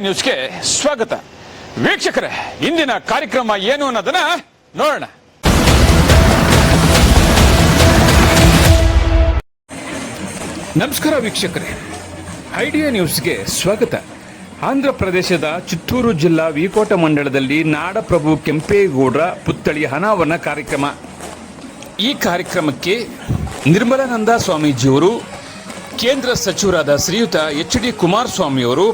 ನ್ಯೂಸ್ಗೆ ಸ್ವಾಗತ. ವೀಕ್ಷಕರೇ, ಇಂದಿನ ಕಾರ್ಯಕ್ರಮ ಏನು ಅನ್ನೋದನ್ನ ನೋಡೋಣ. ನಮಸ್ಕಾರ ವೀಕ್ಷಕರೇ, ಐಡಿಯಾ ನ್ಯೂಸ್ಗೆ ಸ್ವಾಗತ. ಆಂಧ್ರ ಪ್ರದೇಶದ ಚಿತ್ತೂರು ಜಿಲ್ಲಾ ವಿಕೋಟ ಮಂಡಲದಲ್ಲಿ ನಾಡಪ್ರಭು ಕೆಂಪೇಗೌಡರ ಪುತ್ಥಳಿ ಅನಾವರಣ ಕಾರ್ಯಕ್ರಮ. ಈ ಕಾರ್ಯಕ್ರಮಕ್ಕೆ ನಿರ್ಮಲಾನಂದ ಸ್ವಾಮೀಜಿಯವರು, ಕೇಂದ್ರ ಸಚಿವರಾದ ಶ್ರೀಯುತ ಎಚ್.ಡಿ. ಕುಮಾರಸ್ವಾಮಿಯವರು,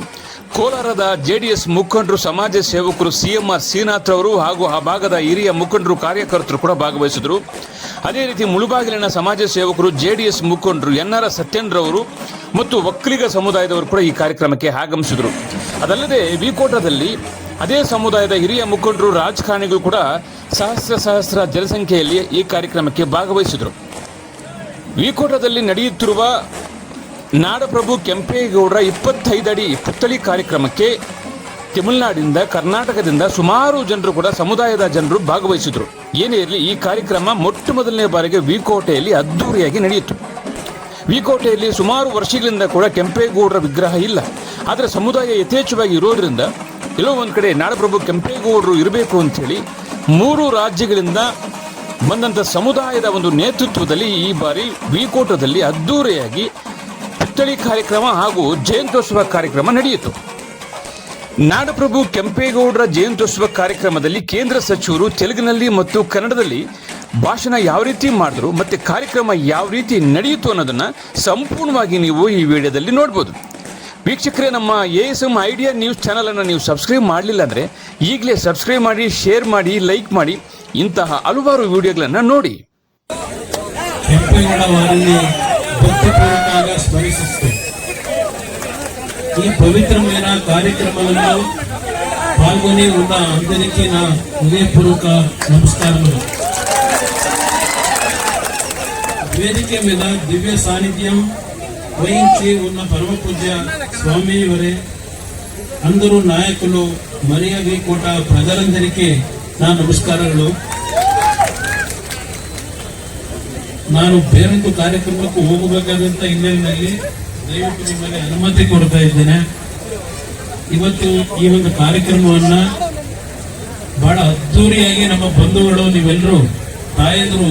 ಕೋಲಾರದ ಜೆಡಿಎಸ್ ಮುಖಂಡರು, ಸಮಾಜ ಸೇವಕರು CMR ಶ್ರೀನಾಥ್ ರವರು ಹಾಗೂ ಆ ಭಾಗದ ಹಿರಿಯ ಮುಖಂಡರು, ಕಾರ್ಯಕರ್ತರು ಕೂಡ ಭಾಗವಹಿಸಿದರು. ಅದೇ ರೀತಿ ಮುಳುಬಾಗಿಲಿನ ಸಮಾಜ ಸೇವಕರು, JDS ಮುಖಂಡರು NR ಸತ್ಯನ್ರವರು ಮತ್ತು ಒಕ್ಕಲಿಗ ಸಮುದಾಯದವರು ಕೂಡ ಈ ಕಾರ್ಯಕ್ರಮಕ್ಕೆ ಆಗಮಿಸಿದರು. ಅದಲ್ಲದೆ ವಿಕೋಟದಲ್ಲಿ ಅದೇ ಸಮುದಾಯದ ಹಿರಿಯ ಮುಖಂಡರು, ರಾಜಕಾರಣಿಗಳು ಕೂಡ ಸಹಸ್ರ ಜನಸಂಖ್ಯೆಯಲ್ಲಿ ಈ ಕಾರ್ಯಕ್ರಮಕ್ಕೆ ಭಾಗವಹಿಸಿದರು. ವಿಕೋಟದಲ್ಲಿ ನಡೆಯುತ್ತಿರುವ ನಾಡಪ್ರಭು ಕೆಂಪೇಗೌಡರ 25 ಅಡಿ ಪುತ್ಥಳಿ ಕಾರ್ಯಕ್ರಮಕ್ಕೆ ತಮಿಳುನಾಡಿನಿಂದ, ಕರ್ನಾಟಕದಿಂದ ಸುಮಾರು ಜನರು ಕೂಡ, ಸಮುದಾಯದ ಜನರು ಭಾಗವಹಿಸಿದರು. ಏನೇ ಇರಲಿ, ಈ ಕಾರ್ಯಕ್ರಮ ಮೊಟ್ಟ ಮೊದಲನೇ ಬಾರಿಗೆ ವಿಕೋಟೆಯಲ್ಲಿ ಅದ್ದೂರಿಯಾಗಿ ನಡೆಯಿತು. ವಿಕೋಟೆಯಲ್ಲಿ ಸುಮಾರು ವರ್ಷಗಳಿಂದ ಕೂಡ ಕೆಂಪೇಗೌಡರ ವಿಗ್ರಹ ಇಲ್ಲ. ಆದರೆ ಸಮುದಾಯ ಯಥೇಚ್ಛವಾಗಿ ಇರೋದ್ರಿಂದ ಎಲ್ಲೋ ಒಂದು ಕಡೆ ನಾಡಪ್ರಭು ಕೆಂಪೇಗೌಡರು ಇರಬೇಕು ಅಂಥೇಳಿ 3 ರಾಜ್ಯಗಳಿಂದ ಬಂದಂಥ ಸಮುದಾಯದ ಒಂದು ನೇತೃತ್ವದಲ್ಲಿ ಈ ಬಾರಿ ವಿಕೋಟದಲ್ಲಿ ಅದ್ದೂರಿಯಾಗಿ ಪುತ್ಥಳಿ ಕಾರ್ಯಕ್ರಮ ಹಾಗೂ ಜಯಂತ್ಯೋತ್ಸವ ಕಾರ್ಯಕ್ರಮ ನಡೆಯಿತು. ನಾಡಪ್ರಭು ಕೆಂಪೇಗೌಡರ ಜಯಂತ್ಯೋತ್ಸವ ಕಾರ್ಯಕ್ರಮದಲ್ಲಿ ಕೇಂದ್ರ ಸಚಿವರು ತೆಲುಗಿನಲ್ಲಿ ಮತ್ತು ಕನ್ನಡದಲ್ಲಿ ಭಾಷಣ ಯಾವ ರೀತಿ ಮಾಡಿದ್ರು ಮತ್ತು ಕಾರ್ಯಕ್ರಮ ಯಾವ ರೀತಿ ನಡೆಯಿತು ಅನ್ನೋದನ್ನು ಸಂಪೂರ್ಣವಾಗಿ ನೀವು ಈ ವಿಡಿಯೋದಲ್ಲಿ ನೋಡ್ಬೋದು. ವೀಕ್ಷಕರೇ, ನಮ್ಮ ASM ಐಡಿಯಾ ನ್ಯೂಸ್ ಚಾನಲನ್ನು ನೀವು ಸಬ್ಸ್ಕ್ರೈಬ್ ಮಾಡಲಿಲ್ಲ ಅಂದರೆ ಈಗಲೇ ಸಬ್ಸ್ಕ್ರೈಬ್ ಮಾಡಿ, ಶೇರ್ ಮಾಡಿ, ಲೈಕ್ ಮಾಡಿ. ಇಂತಹ ಹಲವಾರು ವಿಡಿಯೋಗಳನ್ನು ನೋಡಿ. ఈ పవిత్రమైన కార్యక్రమంలో పాల్గొని ఉన్న అందరికీ నా హృదయపూర్వక నమస్కారములు. వేదిక మీద దివ్య సాన్నిధ్యం వహించి ఉన్న పరమ పూజ్య స్వామి వరే, అందరూ నాయకులు, మరియా వికోట ప్రజలందరికీ నా ನಮಸ್ಕಾರಗಳು. ನಾನು ಬೇರೊಂದು ಕಾರ್ಯಕ್ರಮಕ್ಕೆ ಹೋಗಬೇಕಾದಂತ ಹಿನ್ನೆಲೆಯಲ್ಲಿ ದಯವಿಟ್ಟು ನಿಮ್ಮಲ್ಲಿ ಅನುಮತಿ ಕೊಡ್ತಾ ಇದ್ದೇನೆ. ಇವತ್ತು ಈ ಒಂದು ಕಾರ್ಯಕ್ರಮವನ್ನ ಬಹಳ ಅದ್ದೂರಿಯಾಗಿ ನಮ್ಮ ಬಂಧುಗಳು, ನೀವೆಲ್ಲರೂ ತಾಯಂದ್ರು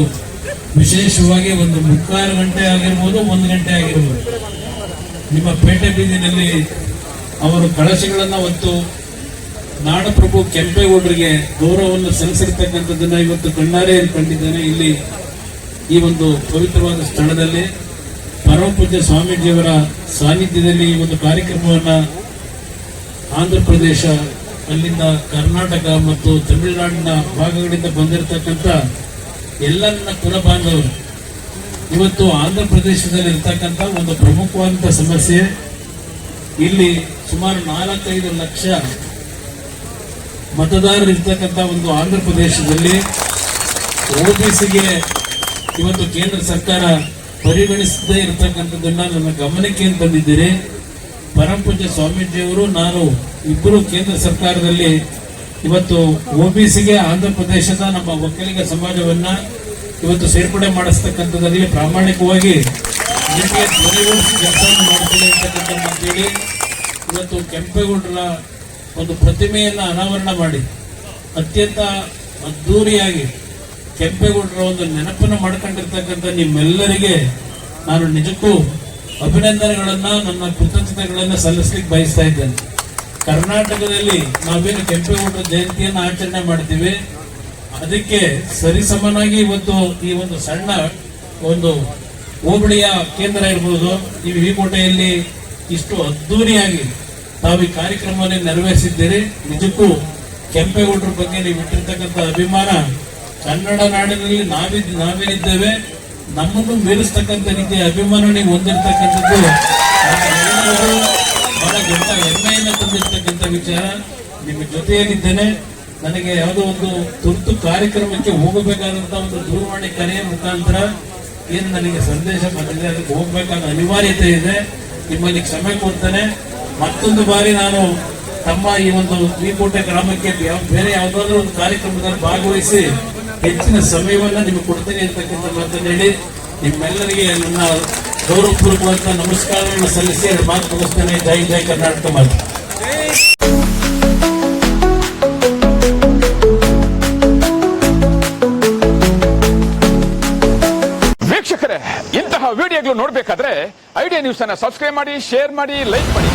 ವಿಶೇಷವಾಗಿ ಒಂದು 3 ಗಂಟೆ ಆಗಿರ್ಬೋದು, 1 ಗಂಟೆ ಆಗಿರ್ಬೋದು, ನಿಮ್ಮ ಪೇಟೆ ಬೀದಿನಲ್ಲಿ ಅವರು ಕಳಶಗಳನ್ನ ಹೊತ್ತು ನಾಡಪ್ರಭು ಕೆಂಪೇಗೌಡರಿಗೆ ಗೌರವವನ್ನು ಸಲ್ಲಿಸಿರ್ತಕ್ಕಂಥದ್ದನ್ನ ಇವತ್ತು ಕಣ್ಣಾರೆ ಕಂಡಿದ್ದೇನೆ. ಇಲ್ಲಿ ಈ ಒಂದು ಪವಿತ್ರವಾದ ಸ್ಥಳದಲ್ಲಿ ಪರಮ ಪೂಜ್ಯ ಸ್ವಾಮೀಜಿಯವರ ಸಾನ್ನಿಧ್ಯದಲ್ಲಿ ಈ ಒಂದು ಕಾರ್ಯಕ್ರಮವನ್ನ ಆಂಧ್ರ ಪ್ರದೇಶ, ಅಲ್ಲಿಂದ ಕರ್ನಾಟಕ ಮತ್ತು ತಮಿಳುನಾಡಿನ ಭಾಗಗಳಿಂದ ಬಂದಿರತಕ್ಕಂಥ ಎಲ್ಲ ನನ್ನ ಕುಲ ಬಾಂಧವರು, ಇವತ್ತು ಆಂಧ್ರ ಪ್ರದೇಶದಲ್ಲಿ ಇರ್ತಕ್ಕಂಥ ಒಂದು ಪ್ರಮುಖವಾದಂಥ ಸಮಸ್ಯೆ, ಇಲ್ಲಿ ಸುಮಾರು 4-5 ಲಕ್ಷ ಮತದಾರರು ಇರ್ತಕ್ಕಂಥ ಒಂದು ಆಂಧ್ರ ಪ್ರದೇಶದಲ್ಲಿ OBCಗೆ ಇವತ್ತು ಕೇಂದ್ರ ಸರ್ಕಾರ ಪರಿಗಣಿಸದೇ ಇರತಕ್ಕಂಥದ್ದನ್ನ ನನ್ನ ಗಮನಕ್ಕೆ ತಂದಿದ್ದೀರಿ. ಪರಮ ಪೂಜ್ಯ ಸ್ವಾಮೀಜಿಯವರು, ನಾನು ಇಬ್ಬರು ಕೇಂದ್ರ ಸರ್ಕಾರದಲ್ಲಿ ಇವತ್ತು OBCಗೆ ಆಂಧ್ರ ಪ್ರದೇಶದ ನಮ್ಮ ಒಕ್ಕಲಿಗ ಸಮಾಜವನ್ನ ಇವತ್ತು ಸೇರ್ಪಡೆ ಮಾಡಿಸ್ತಕ್ಕಂಥದ್ರಲ್ಲಿ ಪ್ರಾಮಾಣಿಕವಾಗಿ ಕೆಲಸ ಮಾಡ್ತೀನಿ ಅಂತಕ್ಕಂಥೇಳಿ ಇವತ್ತು ಕೆಂಪೇಗೌಡರ ಒಂದು ಪ್ರತಿಮೆಯನ್ನ ಅನಾವರಣ ಮಾಡಿ ಅತ್ಯಂತ ಅದ್ದೂರಿಯಾಗಿ ಕೆಂಪೇಗೌಡರ ಒಂದು ನೆನಪನ್ನು ಮಾಡ್ಕೊಂಡಿರ್ತಕ್ಕಂಥ ನಿಮ್ಮೆಲ್ಲರಿಗೆ ನಾನು ನಿಜಕ್ಕೂ ಅಭಿನಂದನೆಗಳನ್ನ, ನನ್ನ ಕೃತಜ್ಞತೆಗಳನ್ನ ಸಲ್ಲಿಸ್ಲಿಕ್ಕೆ ಬಯಸ್ತಾ ಇದ್ದೇನೆ. ಕರ್ನಾಟಕದಲ್ಲಿ ನಾವೇನು ಕೆಂಪೇಗೌಡರ ಜಯಂತಿಯನ್ನು ಆಚರಣೆ ಮಾಡ್ತೀವಿ, ಅದಕ್ಕೆ ಸರಿಸಮನಾಗಿ ಇವತ್ತು ಈ ಒಂದು ಸಣ್ಣ ಒಂದು ಹೋಬಳಿಯ ಕೇಂದ್ರ ಇರ್ಬೋದು, ಈ ವಿಕೋಟೆಯಲ್ಲಿ ಇಷ್ಟು ಅದ್ದೂರಿಯಾಗಿ ತಾವು ಈ ಕಾರ್ಯಕ್ರಮವನ್ನು ನೆರವೇರಿಸಿದ್ದೀರಿ. ನಿಜಕ್ಕೂ ಕೆಂಪೇಗೌಡರ ಬಗ್ಗೆ ನೀವು ಇಟ್ಟಿರ್ತಕ್ಕಂಥ ಅಭಿಮಾನ, ಕನ್ನಡ ನಾಡಿನಲ್ಲಿ ನಾವೇನಿದ್ದೇವೆ ನಮ್ಮನ್ನು ಮೀರಿಸ್ತಕ್ಕಂಥ ರೀತಿಯ ಅಭಿಮಾನ ನೀವು ಹೊಂದಿರತಕ್ಕಂಥದ್ದು ಬಹಳ ದೊಡ್ಡ ಹೆಮ್ಮೆಯನ್ನು ತಂದಿರ್ತಕ್ಕಂಥ ವಿಚಾರ. ನಿಮ್ಮ ಜೊತೆಯಲ್ಲಿದ್ದೇನೆ. ನನಗೆ ಯಾವುದೋ ಒಂದು ತುರ್ತು ಕಾರ್ಯಕ್ರಮಕ್ಕೆ ಹೋಗಬೇಕಾದಂತ ಒಂದು ದೂರವಾಣಿ ಕರೆಯ ಮುಖಾಂತರ ಏನು ನನಗೆ ಸಂದೇಶ ಬಂದಿದೆ, ಅದಕ್ಕೆ ಹೋಗ್ಬೇಕಾದ ಅನಿವಾರ್ಯತೆ ಇದೆ. ನಿಮ್ಮಲ್ಲಿ ಕ್ಷಮೆ ಕೊಡ್ತೇನೆ. ಮತ್ತೊಂದು ಬಾರಿ ನಾನು ತಮ್ಮ ಈ ಒಂದು ವಿಕೋಟೆ ಗ್ರಾಮಕ್ಕೆ ಬೇರೆ ಯಾವುದಾದ್ರೂ ಒಂದು ಕಾರ್ಯಕ್ರಮದಲ್ಲಿ ಭಾಗವಹಿಸಿ ಹೆಚ್ಚಿನ ಸಮಯವನ್ನ ನಿಮಗೆ ಕೊಡ್ತೇನೆ ಅಂತಕ್ಕಂಥ ಮಾತನ್ನು ಹೇಳಿ ನಿಮ್ಮೆಲ್ಲರಿಗೆ ನನ್ನ ಗೌರವಪೂರ್ವಕವಾದ ನಮಸ್ಕಾರವನ್ನು ಸಲ್ಲಿಸಿ ಮಾತು ಮುಗಿಸ್ತೇನೆ. ಜೈ ಜೈ ಕರ್ನಾಟಕ ಮಾತು. ವೀಕ್ಷಕರೇ, ಇಂತಹ ವಿಡಿಯೋಗಳು ನೋಡಬೇಕಾದ್ರೆ ಐಡಿಯಾ ನ್ಯೂಸ್ ಅನ್ನ ಸಬ್ಸ್ಕ್ರೈಬ್ ಮಾಡಿ, ಶೇರ್ ಮಾಡಿ, ಲೈಕ್ ಮಾಡಿ.